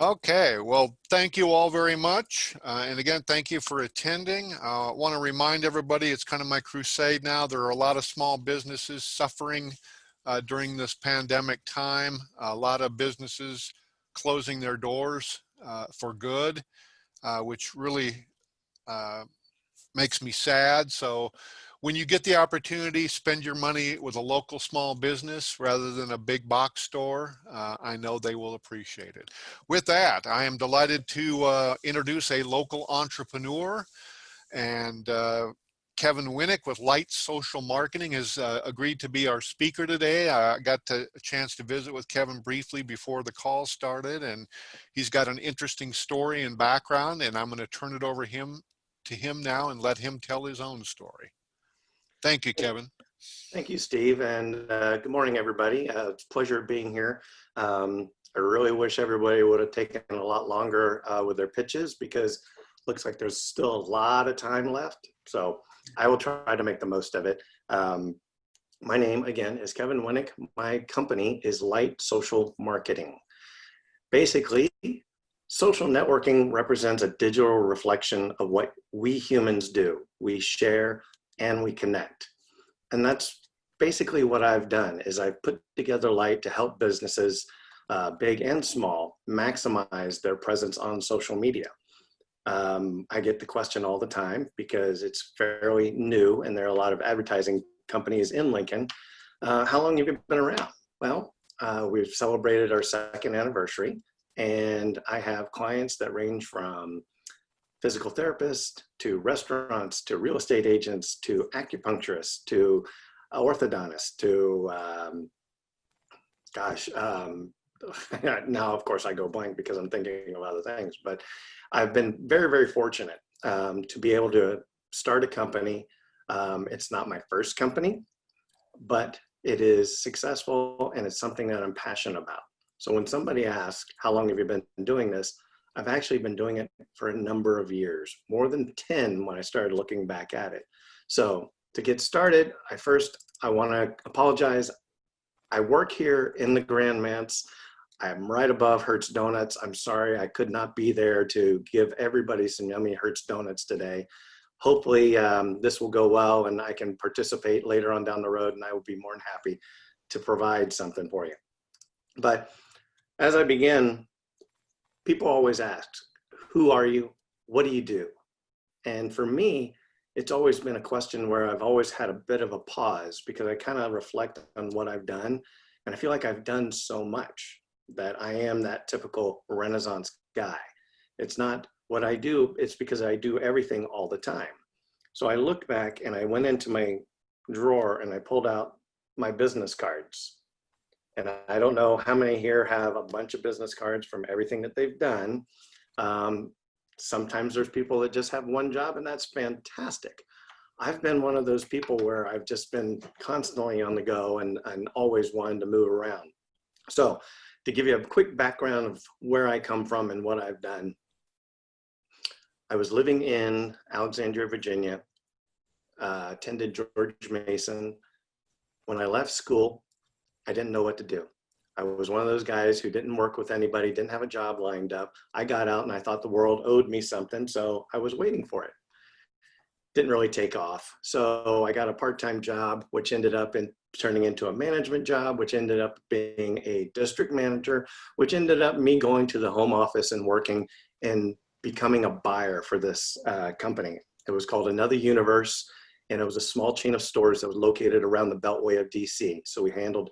Okay, well, thank you all very much. And again, thank you for attending. I want to remind everybody it's kind of my crusade now. There are a lot of small businesses suffering during this pandemic time, a lot of businesses closing their doors for good, which really makes me sad. So when you get the opportunity, spend your money with a local small business rather than a big box store. I know they will appreciate it. With that, I am delighted to introduce a local entrepreneur, and Kevin Winnik with Light Social Marketing has agreed to be our speaker today. I got a chance to visit with Kevin briefly before the call started, and he's got an interesting story and background, and I'm going to turn it over to him now and let him tell his own story. Thank you, Kevin. Thank you, Steve, and good morning, everybody. It's a pleasure being here. I really wish everybody would have taken a lot longer with their pitches because it looks like there's still a lot of time left. So I will try to make the most of it. My name, again, is Kevin Winnik. My company is Light Social Marketing. Basically, social networking represents a digital reflection of what we humans do. We share and we connect. And that's basically what I've done is I've put together Light to help businesses, big and small, maximize their presence on social media. I get the question all the time because it's fairly new and there are a lot of advertising companies in Lincoln. How long have you been around? Well, we've celebrated our second anniversary, and I have clients that range from physical therapists to restaurants to real estate agents to acupuncturists to orthodontists to now of course I go blank because I'm thinking of other things, but I've been very, very fortunate to be able to start a company. It's not my first company, but it is successful and it's something that I'm passionate about. So when somebody asks, how long have you been doing this? I've actually been doing it for a number of years, more than 10 when I started looking back at it. So to get started, I want to apologize. I work here in the Grand Manse. I'm right above Hertz Donuts. I'm sorry I could not be there to give everybody some yummy Hertz Donuts today. Hopefully this will go well and I can participate later on down the road, and I will be more than happy to provide something for you. But as I begin, people always ask, who are you? What do you do? And for me, it's always been a question where I've always had a bit of a pause because I kind of reflect on what I've done. And I feel like I've done so much that I am that typical Renaissance guy. It's not what I do, it's because I do everything all the time. So I looked back and I went into my drawer and I pulled out my business cards. And I don't know how many here have a bunch of business cards from everything that they've done. Sometimes there's people that just have one job, and that's fantastic. I've been one of those people where I've just been constantly on the go and always wanted to move around. So to give you a quick background of where I come from and what I've done, I was living in Alexandria, Virginia, attended George Mason. When I left school, I didn't know what to do. I was one of those guys who didn't work with anybody, didn't have a job lined up. I got out and I thought the world owed me something, so I was waiting for it. Didn't really take off. So I got a part-time job, which ended up turning into a management job, which ended up being a district manager, which ended up me going to the home office and working and becoming a buyer for this company. It was called Another Universe, and it was a small chain of stores that was located around the Beltway of DC. So we handled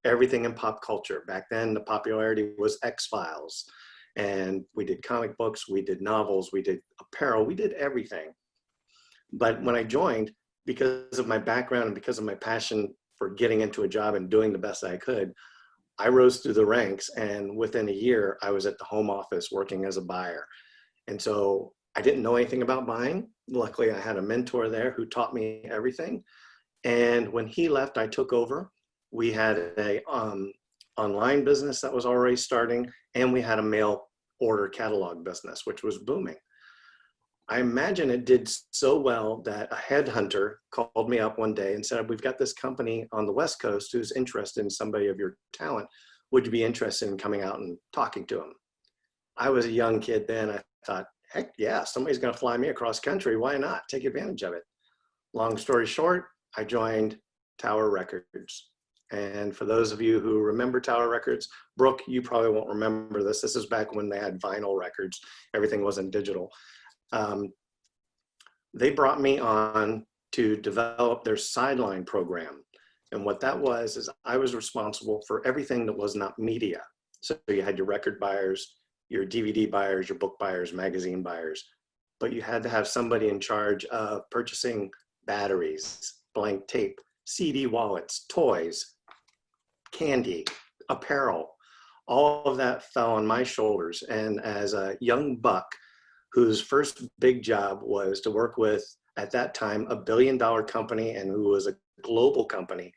everything in pop culture. Back then, the popularity was X-Files. And we did comic books, we did novels, we did apparel, we did everything. But when I joined, because of my background and because of my passion for getting into a job and doing the best I could, I rose through the ranks. And within a year, I was at the home office working as a buyer. And so I didn't know anything about buying. Luckily, I had a mentor there who taught me everything. And when he left, I took over. We had a online business that was already starting, and we had a mail order catalog business, which was booming. I imagine it did so well that a headhunter called me up one day and said, we've got this company on the West Coast who's interested in somebody of your talent. Would you be interested in coming out and talking to them? I was a young kid then. I thought, heck yeah, somebody's going to fly me across country. Why not take advantage of it? Long story short, I joined Tower Records. And for those of you who remember Tower Records, Brooke, you probably won't remember this. This is back when they had vinyl records. Everything wasn't digital. They brought me on to develop their sideline program. And what that was is I was responsible for everything that was not media. So you had your record buyers, your DVD buyers, your book buyers, magazine buyers, but you had to have somebody in charge of purchasing batteries, blank tape, CD wallets, toys, candy, apparel. All of that fell on my shoulders. And as a young buck whose first big job was to work with, at that time, $1 billion company and who was a global company,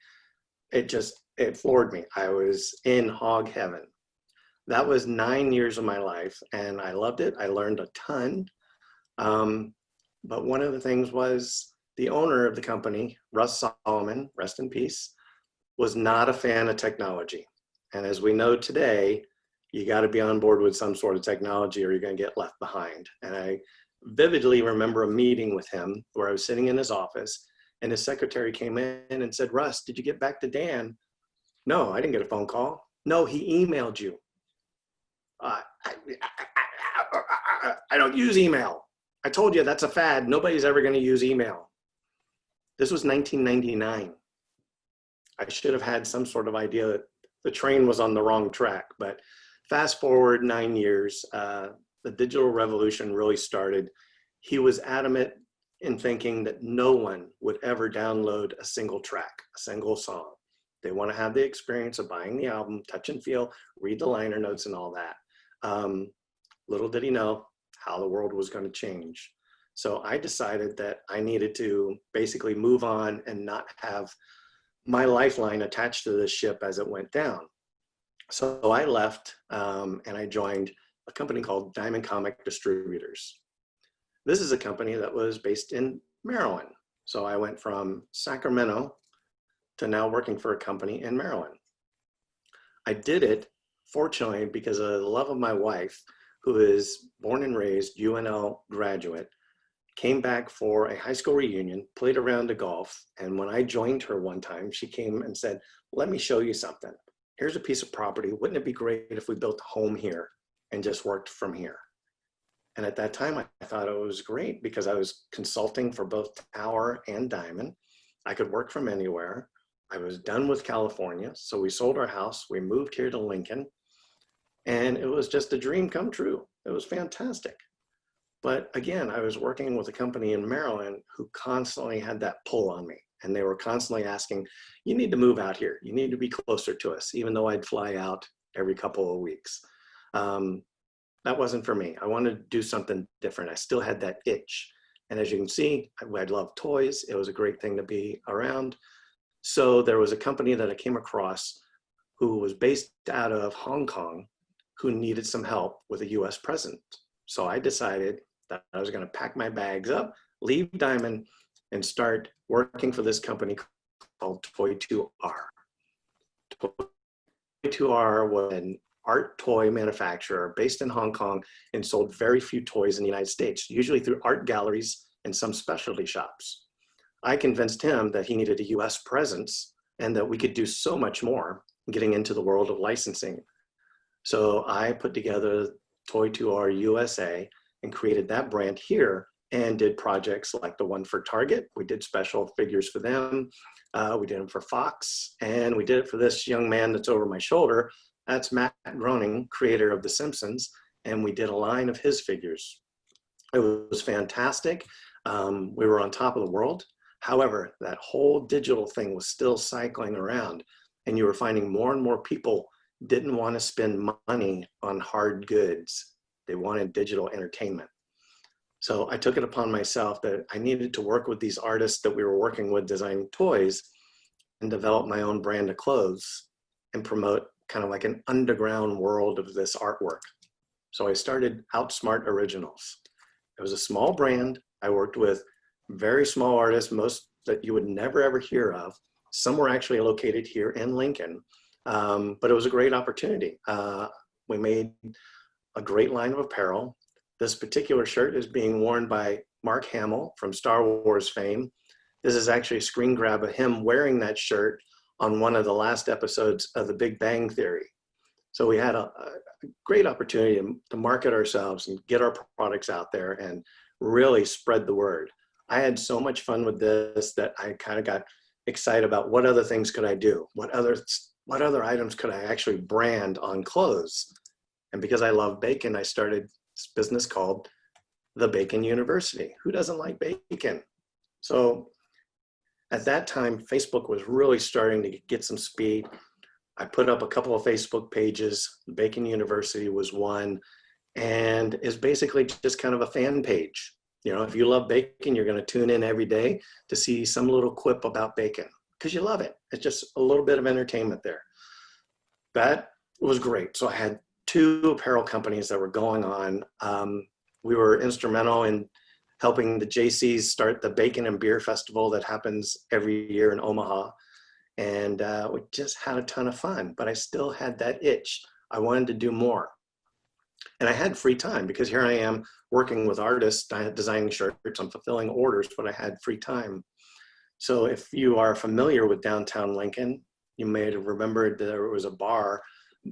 it floored me. I was in hog heaven. That was 9 years of my life and I loved it. I learned a ton. But one of the things was the owner of the company, Russ Solomon, rest in peace, was not a fan of technology. And as we know today, you got to be on board with some sort of technology or you're going to get left behind. And I vividly remember a meeting with him where I was sitting in his office and his secretary came in and said, Russ, did you get back to Dan? No, I didn't get a phone call. No, he emailed you. I don't use email. I told you that's a fad. Nobody's ever going to use email. This was 1999. I should have had some sort of idea that the train was on the wrong track, but fast forward 9 years, the digital revolution really started. He was adamant in thinking that no one would ever download a single track, a single song. They want to have the experience of buying the album, touch and feel, read the liner notes and all that. Little did he know how the world was going to change. So I decided that I needed to basically move on and not have my lifeline attached to this ship as it went down. So I left and I joined a company called Diamond Comic Distributors. This is a company that was based in Maryland. So I went from Sacramento to now working for a company in Maryland. I did it, fortunately, because of the love of my wife, who is born and raised UNL graduate, came back for a high school reunion, played a round of golf, and when I joined her one time, she came and said, let me show you something. Here's a piece of property. Wouldn't it be great if we built a home here and just worked from here? And at that time, I thought it was great because I was consulting for both Tower and Diamond. I could work from anywhere. I was done with California. So we sold our house. We moved here to Lincoln. And it was just a dream come true. It was fantastic. But again, I was working with a company in Maryland who constantly had that pull on me. And they were constantly asking, you need to move out here. You need to be closer to us, even though I'd fly out every couple of weeks. That wasn't for me. I wanted to do something different. I still had that itch. And as you can see, I love toys. It was a great thing to be around. So there was a company that I came across who was based out of Hong Kong who needed some help with a US presence. So I decided that I was going to pack my bags up, leave Diamond, and start working for this company called Toy2R. Toy2R was an art toy manufacturer based in Hong Kong and sold very few toys in the United States, usually through art galleries and some specialty shops. I convinced him that he needed a US presence and that we could do so much more getting into the world of licensing. So I put together Toy2R USA and created that brand here and did projects like the one for Target. We did special figures for them. We did them for Fox, and we did it for this young man that's over my shoulder. That's Matt Groening, creator of The Simpsons, and we did a line of his figures. It was fantastic. We were on top of the world. However, that whole digital thing was still cycling around, and you were finding more and more people didn't want to spend money on hard goods. They wanted digital entertainment. So I took it upon myself that I needed to work with these artists that we were working with designing toys and develop my own brand of clothes and promote kind of like an underground world of this artwork. So I started Outsmart Originals. It was a small brand. I worked with very small artists, most that you would never ever hear of. Some were actually located here in Lincoln, but it was a great opportunity. We made a great line of apparel. This particular shirt is being worn by Mark Hamill from Star Wars fame. This is actually a screen grab of him wearing that shirt on one of the last episodes of The Big Bang Theory. So we had a great opportunity to market ourselves and get our products out there and really spread the word. I had so much fun with this that I kind of got excited about what other things could I do? What other items could I actually brand on clothes? And because I love bacon, I started this business called the Bacon University. Who doesn't like bacon? So at that time, Facebook was really starting to get some speed. I put up a couple of Facebook pages. The Bacon University was one, and is basically just kind of a fan page. You know, if you love bacon, you're going to tune in every day to see some little quip about bacon because you love it. It's just a little bit of entertainment there. That was great. So I had 2 apparel companies that were going on. We were instrumental in helping the JCs start the Bacon and Beer Festival that happens every year in Omaha. And we just had a ton of fun, but I still had that itch. I wanted to do more. And I had free time because here I am working with artists, designing shirts, I'm fulfilling orders, but I had free time. So if you are familiar with downtown Lincoln, you may have remembered there was a bar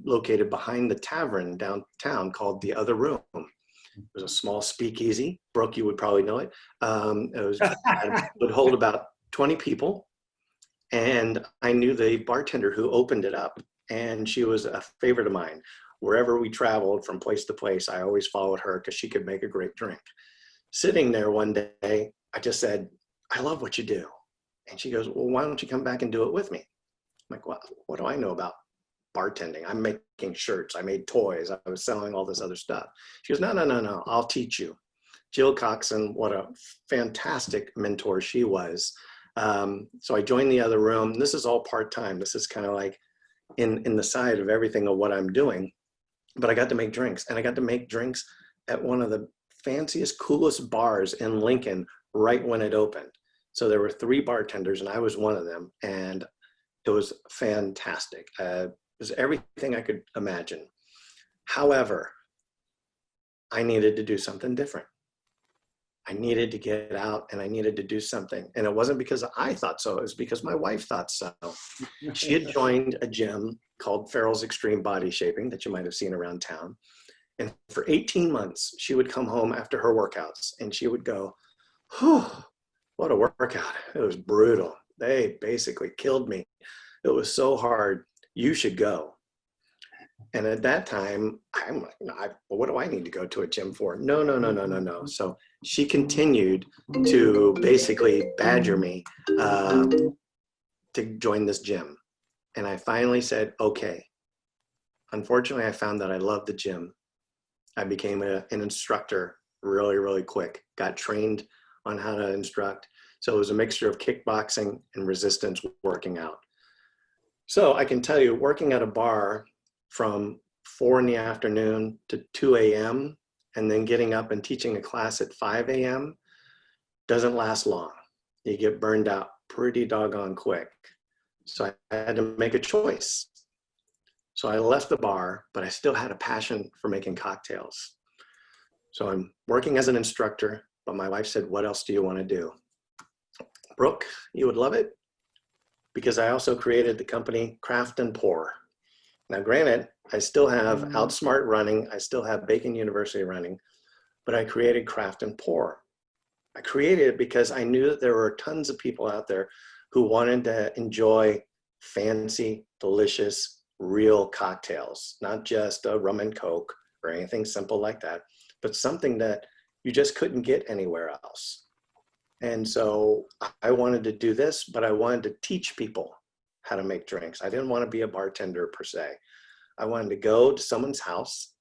located behind the tavern downtown called The Other Room. It was a small speakeasy. Brooke, you would probably know it. It would hold about 20 people. And I knew the bartender who opened it up, and she was a favorite of mine. Wherever we traveled from place to place, I always followed her because she could make a great drink. Sitting there one day, I just said, I love what you do. And she goes, well, why don't you come back and do it with me? I'm like, well, what do I know about bartending? I'm making shirts. I made toys. I was selling all this other stuff. She goes, no, I'll teach you. Jill Coxon, what a fantastic mentor she was. So I joined The Other Room. This is all part-time. This is kind of like in the side of everything of what I'm doing. But I got to make drinks, and I got to make drinks at one of the fanciest, coolest bars in Lincoln right when it opened. So there were 3 bartenders, and I was one of them, and it was fantastic. It was everything I could imagine. However, I needed to do something different. I needed to get out, and I needed to do something. And it wasn't because I thought so, it was because my wife thought so. She had joined a gym called FARRELL'S Extreme Body Shaping that you might have seen around town. And for 18 months, she would come home after her workouts and she would go, whew, what a workout. It was brutal. They basically killed me. It was so hard. You should go. And at that time, I'm like, no, what do I need to go to a gym for? No. So she continued to basically badger me to join this gym. And I finally said, okay. Unfortunately, I found that I loved the gym. I became an instructor really, really quick, got trained on how to instruct. So it was a mixture of kickboxing and resistance working out. So I can tell you, working at a bar from 4 in the afternoon to 2 a.m. and then getting up and teaching a class at 5 a.m. doesn't last long. You get burned out pretty doggone quick. So I had to make a choice. So I left the bar, but I still had a passion for making cocktails. So I'm working as an instructor, but my wife said, what else do you want to do? Brooke, you would love it, because I also created the company Craft&Pour. Now, granted, I still have Outsmart running, I still have Bacon University running, but I created Craft&Pour. I created it because I knew that there were tons of people out there who wanted to enjoy fancy, delicious, real cocktails, not just a rum and Coke or anything simple like that, but something that you just couldn't get anywhere else. And so I wanted to do this, but I wanted to teach people how to make drinks. I didn't want to be a bartender per se. I wanted to go to someone's house.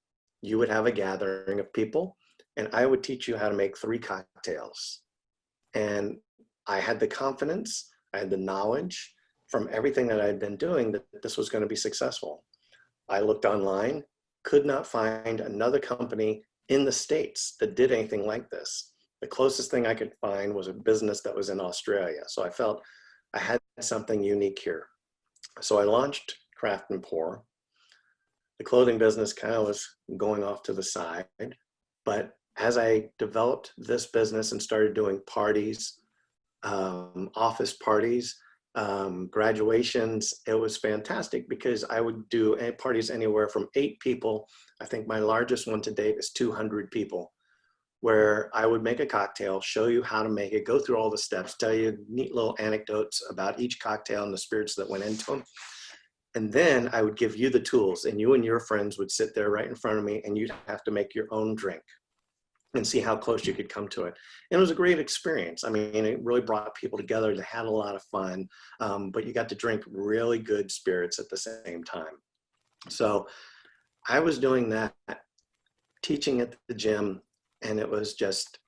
You would have a gathering of people, and I would teach you how to make 3 cocktails. And I had the confidence, I had the knowledge from everything that I'd been doing that this was going to be successful. I looked online, could not find another company in the States that did anything like this. The closest thing I could find was a business that was in Australia. So I felt I had something unique here. So I launched Craft&Pour. The clothing business kind of was going off to the side. But as I developed this business and started doing parties, office parties, graduations, it was fantastic because I would do parties anywhere from 8 people. I think my largest one to date is 200 people, where I would make a cocktail, show you how to make it, go through all the steps, tell you neat little anecdotes about each cocktail and the spirits that went into them. And then I would give you the tools, and you and your friends would sit there right in front of me, and you'd have to make your own drink and see how close you could come to it. And it was a great experience. I mean, it really brought people together. They had a lot of fun, but you got to drink really good spirits at the same time. So I was doing that, teaching at the gym, and it was just,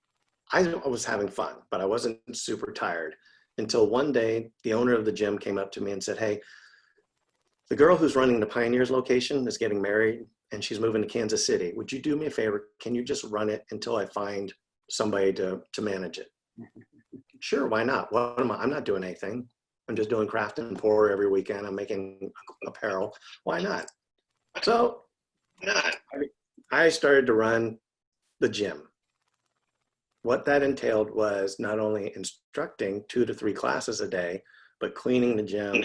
I was having fun, but I wasn't super tired until one day the owner of the gym came up to me and said, "Hey, the girl who's running the Pioneers location is getting married and she's moving to Kansas City. Would you do me a favor? Can you just run it until I find somebody to manage it?" Sure, why not? What am I? I'm not doing anything. I'm just doing craft and pour every weekend. I'm making apparel. Why not? So I started to run the gym. What that entailed was not only instructing 2 to 3 classes a day, but cleaning the gym,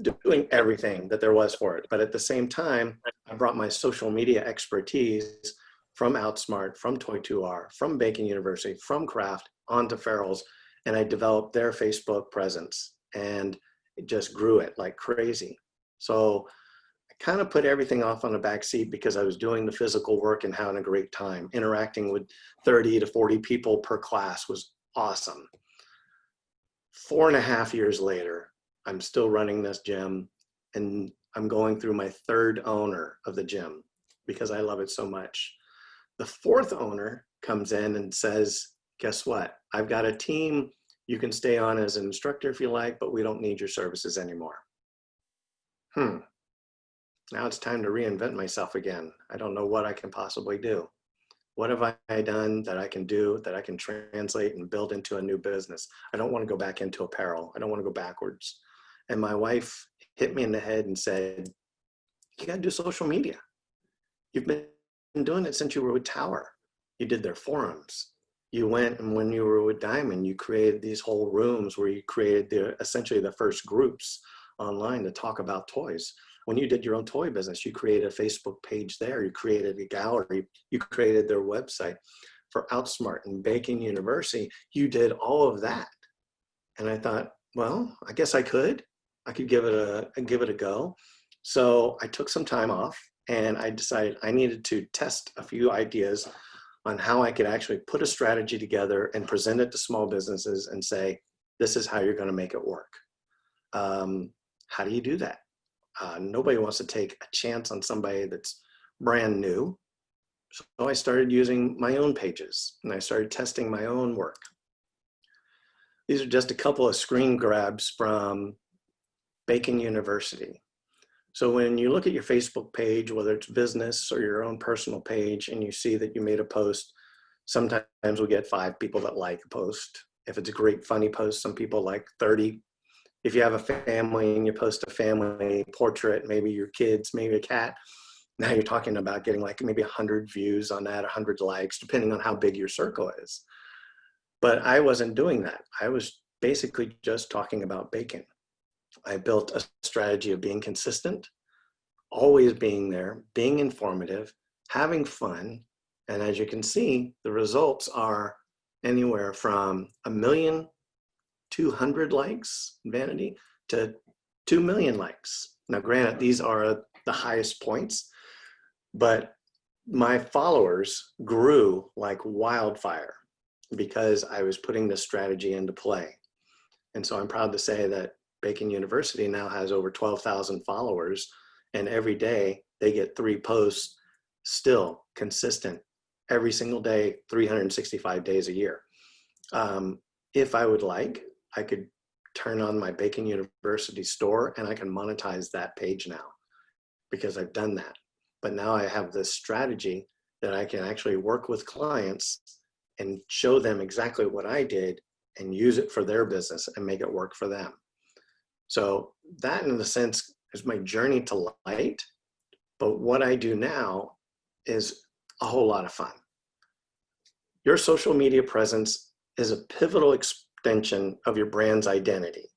doing everything that there was for it. But at the same time, I brought my social media expertise from Outsmart, from Toy2R, from Baking University, from Craft onto FARRELL'S, and I developed their Facebook presence and it just grew it like crazy. So I kind of put everything off on the back seat because I was doing the physical work and having a great time. Interacting with 30 to 40 people per class was awesome. 4.5 years later, I'm still running this gym, and I'm going through my 3rd owner of the gym because I love it so much. The 4th owner comes in and says, "Guess what? I've got a team you can stay on as an instructor if you like, but we don't need your services anymore." Now it's time to reinvent myself again. I don't know what I can possibly do. What have I done that I can do, that I can translate and build into a new business? I don't want to go back into apparel. I don't want to go backwards. And my wife hit me in the head and said, "You got to do social media. You've been doing it since you were with Tower. You did their forums. You went, and when you were with Diamond, you created these whole rooms where you created essentially the first groups online to talk about toys. When you did your own toy business, you created a Facebook page there. You created a gallery. You created their website. For Outsmart and Baking University, you did all of that." And I thought, well, I guess I could give it a go. So I took some time off and I decided I needed to test a few ideas on how I could actually put a strategy together and present it to small businesses and say, this is how you're going to make it work. How do you do that? Nobody wants to take a chance on somebody that's brand new. So I started using my own pages and I started testing my own work. These are just a couple of screen grabs from Baking University. So when you look at your Facebook page, whether it's business or your own personal page, and you see that you made a post, sometimes we'll get 5 people that like a post. If it's a great funny post, some people like 30. If you have a family and you post a family portrait, maybe your kids, maybe a cat, now you're talking about getting like maybe 100 views on that, 100 likes, depending on how big your circle is. But I wasn't doing that. I was basically just talking about baking. I built a strategy of being consistent, always being there, being informative, having fun. And as you can see, the results are anywhere from 1,200,000 likes, vanity, to 2 million likes. Now, granted, these are the highest points, but my followers grew like wildfire because I was putting this strategy into play. And so I'm proud to say that Baking University now has over 12,000 followers, and every day they get 3 posts, still consistent, every single day, 365 days a year. If I would like, I could turn on my Baking University store and I can monetize that page now because I've done that. But now I have this strategy that I can actually work with clients and show them exactly what I did and use it for their business and make it work for them. So that, in a sense, is my journey to light. But what I do now is a whole lot of fun. Your social media presence is a pivotal extension of your brand's identity.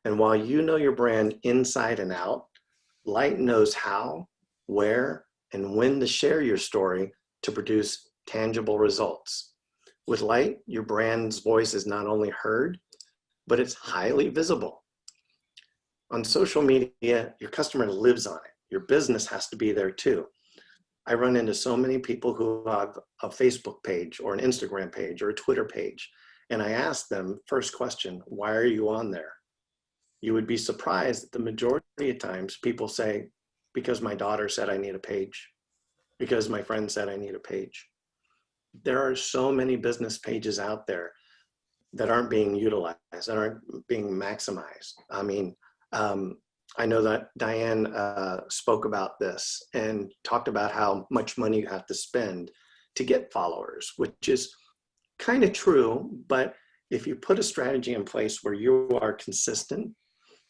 And while you know your brand inside and out, Light knows how, where, and when to share your story to produce tangible results. With Light, your brand's voice is not only heard, but it's highly visible. On social media, your customer lives on it. Your business has to be there too. I run into so many people who have a Facebook page or an Instagram page or a Twitter page, and I ask them, first question, why are you on there? You would be surprised that the majority of times people say, because my daughter said I need a page, because my friend said I need a page. There are so many business pages out there that aren't being utilized, that aren't being maximized. I mean, I know that Diane spoke about this and talked about how much money you have to spend to get followers, which is kind of true, but if you put a strategy in place where you are consistent,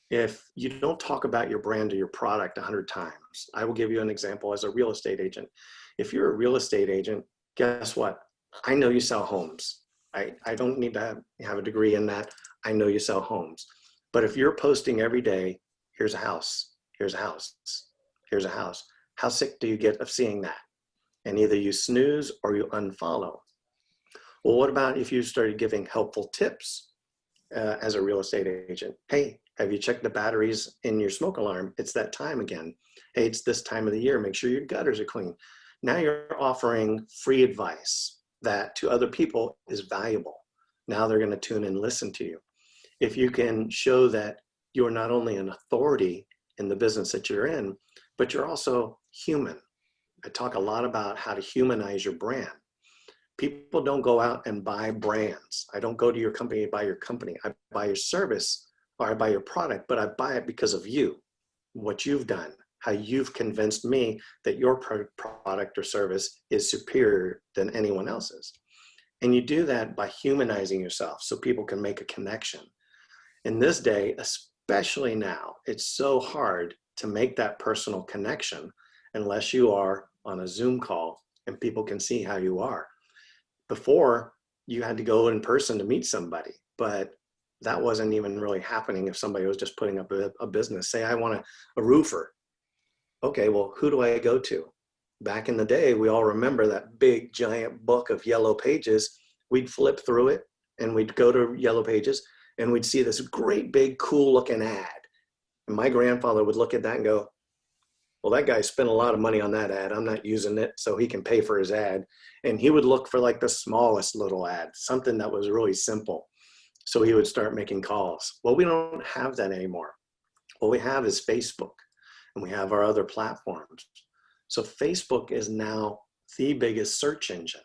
if you don't talk about your brand or your product 100 times, I will give you an example as a real estate agent. If you're a real estate agent, guess what? I know you sell homes. I don't need to have a degree in that. I know you sell homes. But if you're posting every day, here's a house, here's a house, here's a house, how sick do you get of seeing that? And either you snooze or you unfollow. Well, what about if you started giving helpful tips as a real estate agent? Hey, have you checked the batteries in your smoke alarm? It's that time again. Hey, it's this time of the year. Make sure your gutters are clean. Now you're offering free advice that to other people is valuable. Now they're going to tune in and listen to you. If you can show that you're not only an authority in the business that you're in, but you're also human. I talk a lot about how to humanize your brand. People don't go out and buy brands. I don't go to your company and buy your company. I buy your service or I buy your product, but I buy it because of you, what you've done, how you've convinced me that your product or service is superior than anyone else's. And you do that by humanizing yourself so people can make a connection. In this day, especially now, it's so hard to make that personal connection unless you are on a Zoom call and people can see how you are. Before, you had to go in person to meet somebody, but that wasn't even really happening if somebody was just putting up a business. Say, I want a roofer. Okay, well, who do I go to? Back in the day, we all remember that big giant book of yellow pages. We'd flip through it and we'd go to yellow pages and we'd see this great big cool looking ad. And my grandfather would look at that and go, well, that guy spent a lot of money on that ad. I'm not using it so he can pay for his ad. And he would look for like the smallest little ad, something that was really simple. So he would start making calls. Well, we don't have that anymore. What we have is Facebook and we have our other platforms. So Facebook is now the biggest search engine.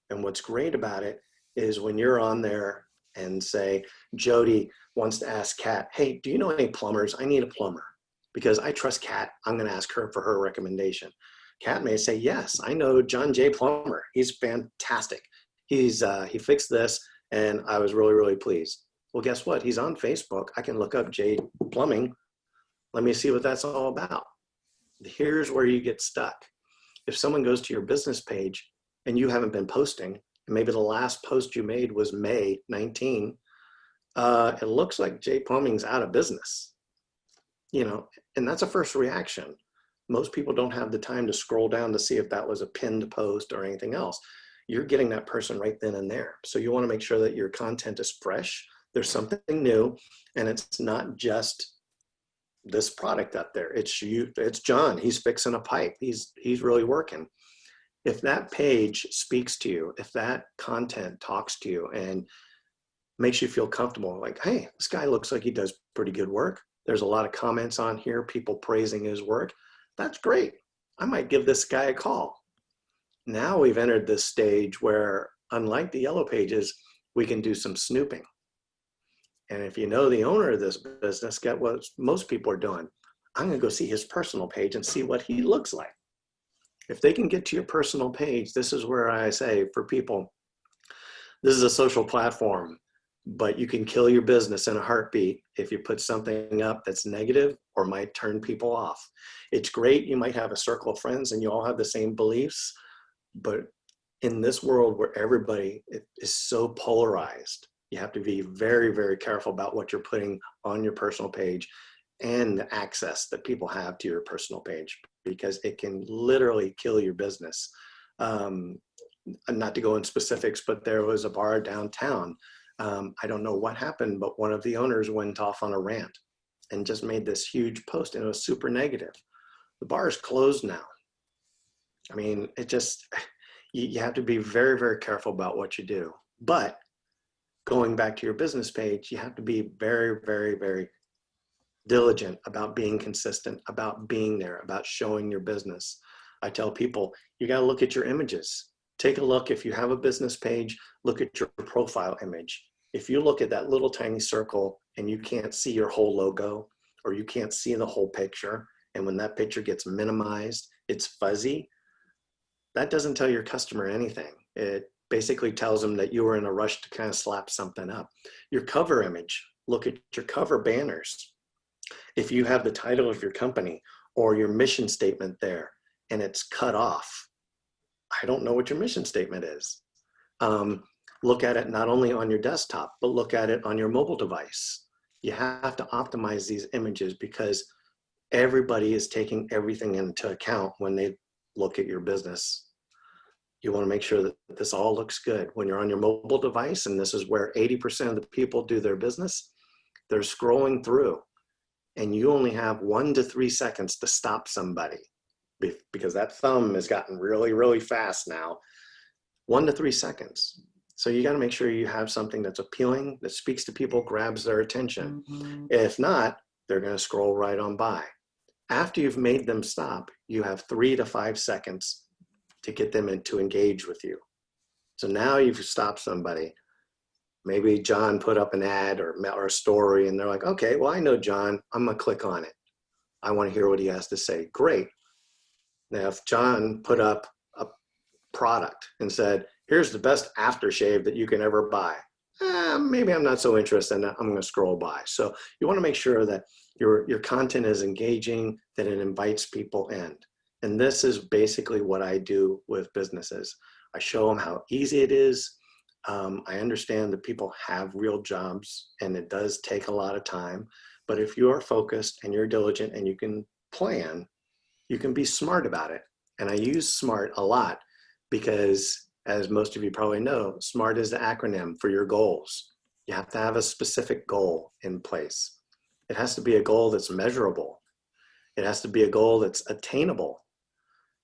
And what's great about it is when you're on there and say, Jody wants to ask Kat, hey, do you know any plumbers? I need a plumber. Because I trust Kat, I'm going to ask her for her recommendation. Kat may say, yes, I know John J. Plumber. He's fantastic. He fixed this, and I was really, really pleased. Well, guess what? He's on Facebook. I can look up J Plumbing. Let me see what that's all about. Here's where you get stuck. If someone goes to your business page and you haven't been posting, and maybe the last post you made was May 19, it looks like J Plumbing's out of business. You know, and that's a first reaction. Most people don't have the time to scroll down to see if that was a pinned post or anything else. You're getting that person right then and there. So you want to make sure that your content is fresh. There's something new, and it's not just this product up there. It's you. It's John. He's fixing a pipe. He's really working. If that page speaks to you, if that content talks to you and makes you feel comfortable, like, hey, this guy looks like he does pretty good work. There's a lot of comments on here, people praising his work. That's great. I might give this guy a call. Now we've entered this stage where, unlike the yellow pages, we can do some snooping. And if you know the owner of this business, get what most people are doing. I'm going to go see his personal page and see what he looks like. If they can get to your personal page, this is where I say for people, this is a social platform. but you can kill your business in a heartbeat if you put something up that's negative or might turn people off. It's great. You might have a circle of friends and you all have the same beliefs, but in this world where everybody is so polarized, you have to be very, very careful about what you're putting on your personal page and the access that people have to your personal page, because it can literally kill your business. Not to go in specifics, but there was a bar downtown. I don't know what happened, but one of the owners went off on a rant and just made this huge post, and it was super negative. The bar is closed now. I mean, it just, you have to be very, very careful about what you do. But going back to your business page, you have to be very, very, very diligent about being consistent, about being there, about showing your business. I tell people, you got to look at your images. Take a look. If you have a business page, look at your profile image. If you look at that little tiny circle and you can't see your whole logo, or you can't see the whole picture, and when that picture gets minimized, it's fuzzy, that doesn't tell your customer anything. It basically tells them that you were in a rush to kind of slap something up. Your cover image, look at your cover banners. If you have the title of your company or your mission statement there and it's cut off, I don't know what your mission statement is. Look at it not only on your desktop, but look at it on your mobile device. You have to optimize these images because everybody is taking everything into account when they look at your business. You want to make sure that this all looks good. When you're on your mobile device, and this is where 80% of the people do their business, they're scrolling through, and you only have 1 to 3 seconds to stop somebody, because that thumb has gotten really, really fast now. 1 to 3 seconds. So you got to make sure you have something that's appealing, that speaks to people, grabs their attention. If not, they're going to scroll right on by. After you've made them stop, you have 3 to 5 seconds to get them to engage with you. So now you've stopped somebody. Maybe John put up an ad or a story, and they're like, okay, well, I know John. I'm going to click on it. I want to hear what he has to say. Great. Now, if John put up a product and said, here's the best aftershave that you can ever buy, maybe I'm not so interested in that. I'm going to scroll by. So you want to make sure that your content is engaging, that it invites people in. And this is basically what I do with businesses. I show them how easy it is. I understand that people have real jobs and it does take a lot of time. But if you are focused and you're diligent and you can plan, you can be smart about it. And I use SMART a lot because, as most of you probably know, SMART is the acronym for your goals. You have to have a specific goal in place. It has to be a goal that's measurable. It has to be a goal that's attainable.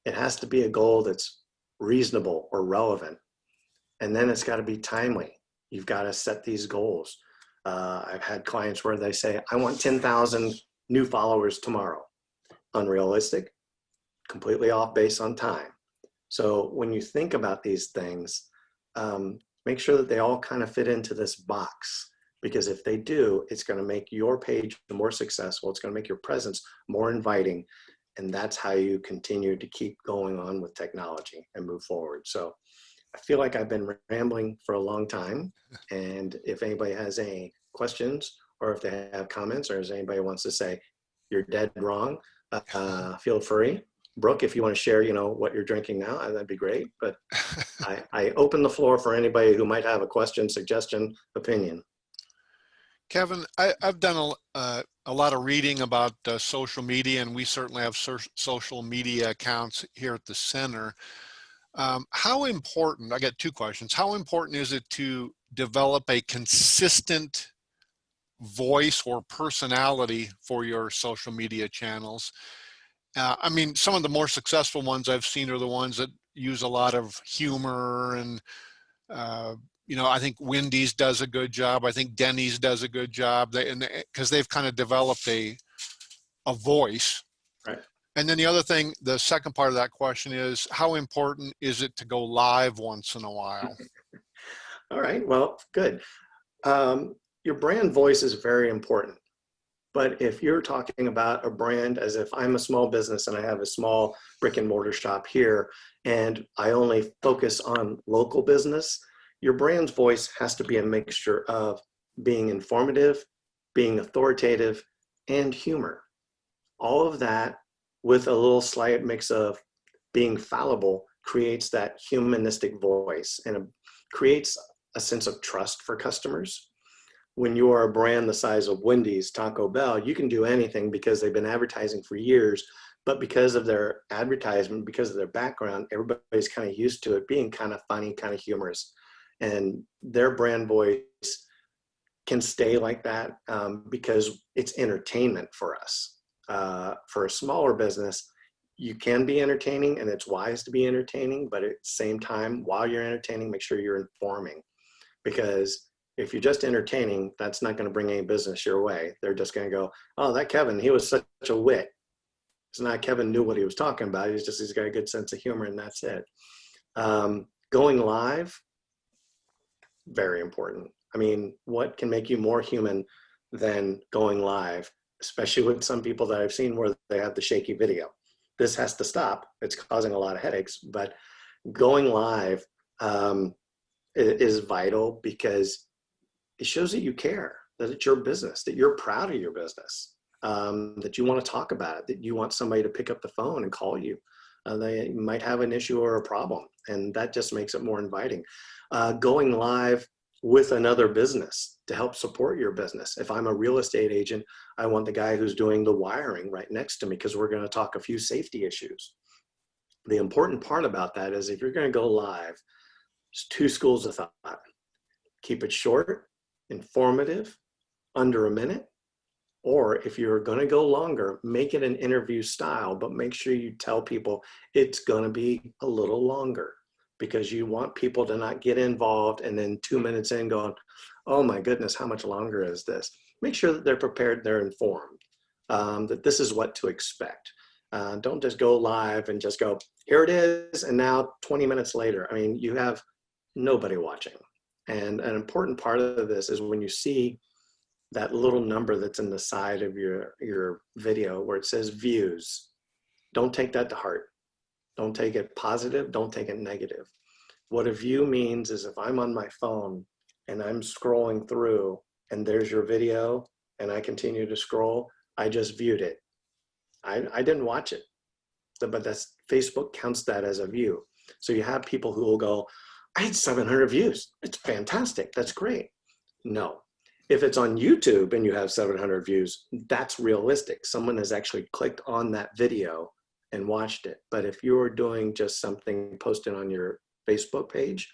It has to be a goal that's reasonable or relevant. And then it's got to be timely. You've got to set these goals. I've had clients where they say, I want 10,000 new followers tomorrow. Unrealistic, completely off base on time. So when you think about these things, make sure that they all kind of fit into this box, because if they do, it's going to make your page more successful. It's going to make your presence more inviting. And that's how you continue to keep going on with technology and move forward. So I feel like I've been rambling for a long time. And if anybody has any questions, or if they have comments, or if anybody wants to say, you're dead wrong, feel free. Brooke, if you want to share, what you're drinking now, that'd be great. But I open the floor for anybody who might have a question, suggestion, opinion. Kevin, I've done a lot of reading about social media, and we certainly have social media accounts here at the center. How important, I got 2 questions. How important is it to develop a consistent voice or personality for your social media channels? I mean, some of the more successful ones I've seen are the ones that use a lot of humor, and I think Wendy's does a good job. I think Denny's does a good job, because they've kind of developed a voice. Right. And then the other thing, the second part of that question is, how important is it to go live once in a while? All right, well, good. Your brand voice is very important. But if you're talking about a brand as if I'm a small business and I have a small brick and mortar shop here, and I only focus on local business, your brand's voice has to be a mixture of being informative, being authoritative, and humor. All of that with a little slight mix of being fallible creates that humanistic voice and creates a sense of trust for customers. When you are a brand the size of Wendy's, Taco Bell, you can do anything because they've been advertising for years, but because of their advertisement, because of their background, everybody's kind of used to it being kind of funny, kind of humorous. And their brand voice can stay like that because it's entertainment for us. For a smaller business, you can be entertaining and it's wise to be entertaining, but at the same time, while you're entertaining, make sure you're informing. Because if you're just entertaining, that's not going to bring any business your way. They're just going to go, oh, that Kevin, he was such a wit. It's not Kevin knew what he was talking about. He's got a good sense of humor and that's it. Going live, very important. I mean, what can make you more human than going live, especially with some people that I've seen where they have the shaky video. This has to stop. It's causing a lot of headaches, but going live is vital because it shows that you care, that it's your business, that you're proud of your business, that you want to talk about it, that you want somebody to pick up the phone and call you. They might have an issue or a problem, and that just makes it more inviting. Going live with another business to help support your business. If I'm a real estate agent, I want the guy who's doing the wiring right next to me because we're going to talk a few safety issues. The important part about that is if you're going to go live, there's two schools of thought. Keep it short, informative, under a minute, or if you're going to go longer, make it an interview style, but make sure you tell people it's going to be a little longer because you want people to not get involved and then 2 minutes in going, oh my goodness, how much longer is this? Make sure that they're prepared, they're informed, that this is what to expect. Don't just go live and just go, here it is, and now 20 minutes later. I mean, you have nobody watching. And an important part of this is when you see that little number that's in the side of your video where it says views, don't take that to heart. Don't take it positive, don't take it negative. What a view means is if I'm on my phone and I'm scrolling through and there's your video and I continue to scroll, I just viewed it. I didn't watch it, but that's Facebook counts that as a view. So you have people who will go, I had 700 views. It's fantastic. That's great. No. If it's on YouTube and you have 700 views, that's realistic. Someone has actually clicked on that video and watched it. But if you're doing just something posted on your Facebook page,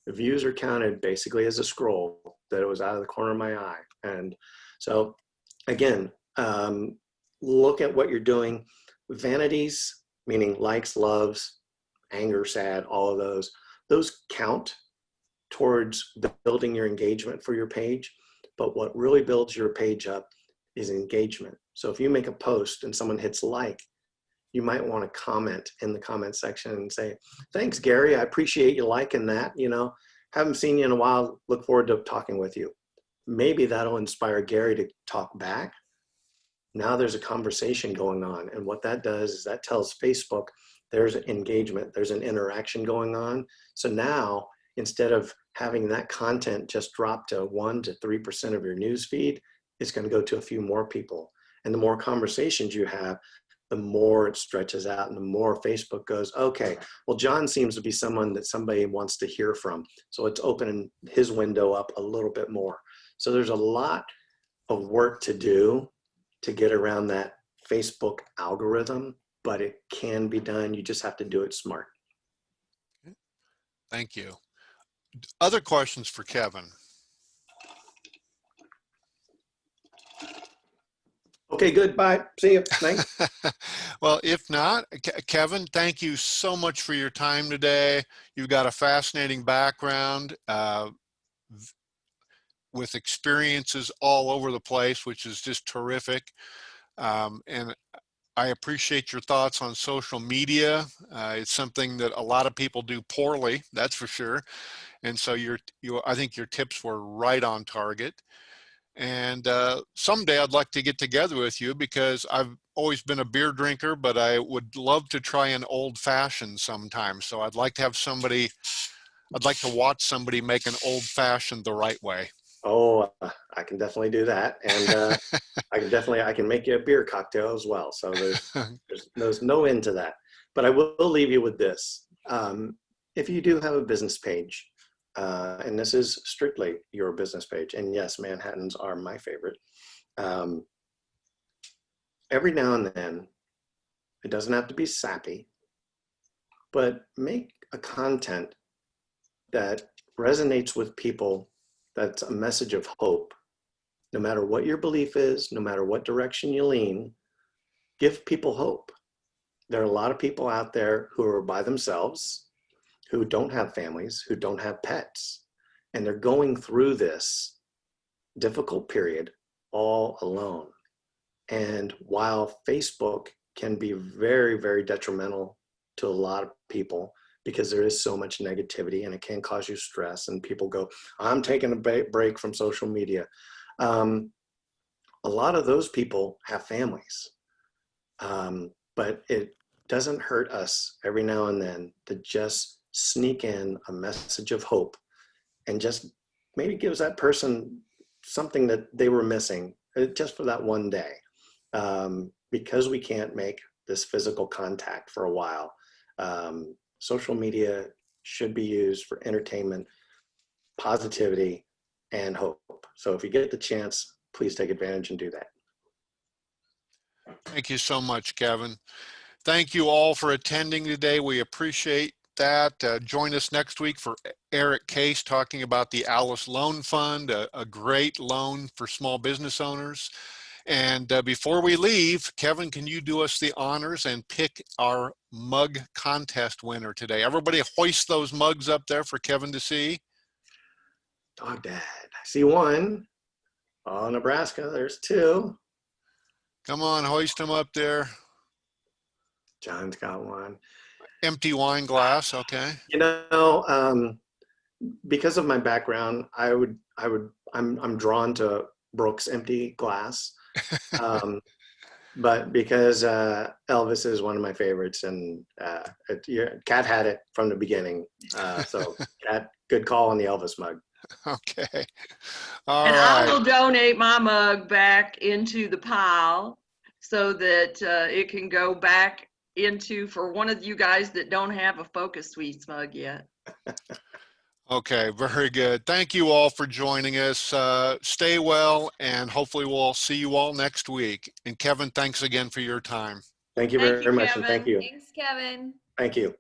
the views are counted basically as a scroll that it was out of the corner of my eye. And so again, look at what you're doing. Vanities, meaning likes, loves, anger, sad, all of those count towards building your engagement for your page. But what really builds your page up is engagement. So if you make a post and someone hits like, you might want to comment in the comment section and say, thanks, Gary. I appreciate you liking that. You know, haven't seen you in a while. Look forward to talking with you. Maybe that'll inspire Gary to talk back. Now there's a conversation going on. And what that does is that tells Facebook there's an engagement, there's an interaction going on. So now instead of having that content just drop to 1 to 3% of your news feed, it's going to go to a few more people. And the more conversations you have, the more it stretches out and the more Facebook goes, okay, well, John seems to be someone that somebody wants to hear from. So it's opening his window up a little bit more. So there's a lot of work to do to get around that Facebook algorithm, but it can be done. You just have to do it smart. Thank you. Other questions for Kevin? Okay, good. Bye. See you. Thanks. Well, if not, Kevin, thank you so much for your time today. You've got a fascinating background with experiences all over the place, which is just terrific. And I appreciate your thoughts on social media. It's something that a lot of people do poorly, that's for sure. And so I think your tips were right on target. And someday I'd like to get together with you because I've always been a beer drinker, but I would love to try an old fashioned sometime. So I'd like to have I'd like to watch somebody make an old fashioned the right way. Oh, I can definitely do that. And I can make you a beer cocktail as well. So there's no end to that. But I will leave you with this. If you do have a business page, and this is strictly your business page, and yes, Manhattans are my favorite. Every now and then, it doesn't have to be sappy, but make a content that resonates with people, that's a message of hope. No matter what your belief is, no matter what direction you lean, give people hope. There are a lot of people out there who are by themselves, who don't have families, who don't have pets, and they're going through this difficult period all alone. And while Facebook can be very, very detrimental to a lot of people because there is so much negativity and it can cause you stress, and people go, I'm taking a break from social media. A lot of those people have families, but it doesn't hurt us every now and then to just sneak in a message of hope and just maybe gives that person something that they were missing just for that one day. Because we can't make this physical contact for a while, social media should be used for entertainment, positivity, and hope. So if you get the chance, please take advantage and do that. Thank you so much, Kevin. Thank you all for attending today. We appreciate that. Join us next week for Eric Case talking about the Alice Loan Fund, a great loan for small business owners. And before we leave, Kevin, can you do us the honors and pick our mug contest winner today? Everybody hoist those mugs up there for Kevin to see. Dog Dad, I see one. Oh, Nebraska, there's two. Come on, hoist them up there. John's got one. Empty wine glass, okay. You know, because of my background, I'm drawn to Brooks' empty glass. But because Elvis is one of my favorites, and Kat had it from the beginning. So Kat, good call on the Elvis mug. Okay. All And right. I will donate my mug back into the pile so that it can go back into for one of you guys that don't have a Focus Sweets mug yet. Okay, very good. Thank you all for joining us. Stay well, and hopefully we'll see you all next week. And Kevin, thanks again for your time. Thank you very much, and thank you. Thanks, Kevin. Thank you.